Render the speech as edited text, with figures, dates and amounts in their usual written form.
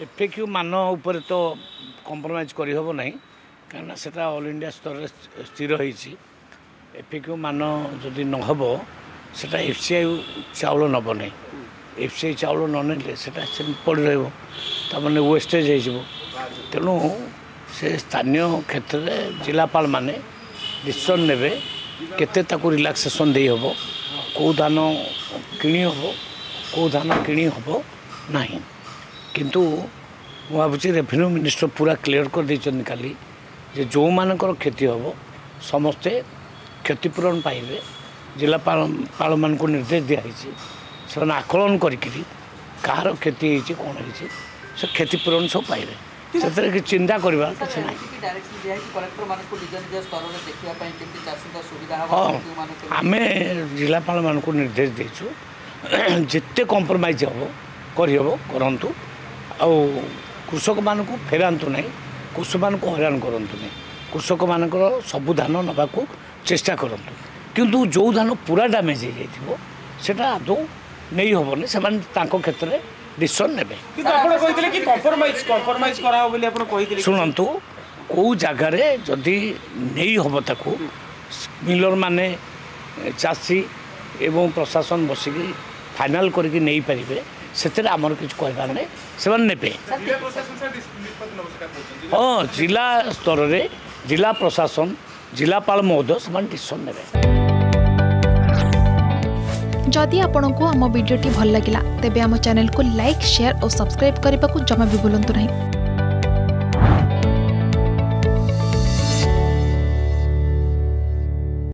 FAQ मान उपर तो कंप्रोमाइज करहब ना कहीं से ऑल इंडिया स्तर स्थिर होती एफएक्यू मान जदि नहब से एफसीआई चाउल नब नहीं एफसीआई चाउल नने पड़ रहा वेस्टेज हो तेणु से स्थानीय क्षेत्र में जिलापाल माने डिसीजन ने केते रिलैक्सेशन दे हम कौ धान किणी हम कौ धान किणी हम ना किंतु मुझे रेवेन्यू मिनिस्टर पूरा क्लियर कर देइछन काली जे जो मानकर क्षति हम समस्ते क्षतिपूरण पाइबे जिलापाल मान को निर्देश दिखाई से आकलन करी कहार क्षति होती कौन होती से क्षतिपूरण सब पाइबे से चिंता करवा किसी हाँ आम जिलापाल मान को निर्देश देचु जिते कंप्रोमाइज हम करहब करंतु आउ कृषक मान को फेरांतु नहीं कृषक मान को हैरान करंतु नहीं कृषक मानकर सबु धान नबाकू चेष्टा करंतु किंतु जो धान पूरा डैमेज हो जाइथिबो सेटा आदौ नहीं होबनी से क्षेत्र में डिसीजन ने शुणु कौ जगार जदि नहीं हम ताकू मिलर माने चाषी एवं प्रशासन बसिकी फाइनाल करके नहीं पारे से आमर किसी कहबार नहीं से ने हाँ जिला स्तर में जिला प्रशासन जिलापाल महोदय से डिसीजन ने जदि आपंक आम भिडी भल लगा तेब आम चैनल को लाइक शेयर और सब्सक्राइब करने को जमा भी भूलु नहीं।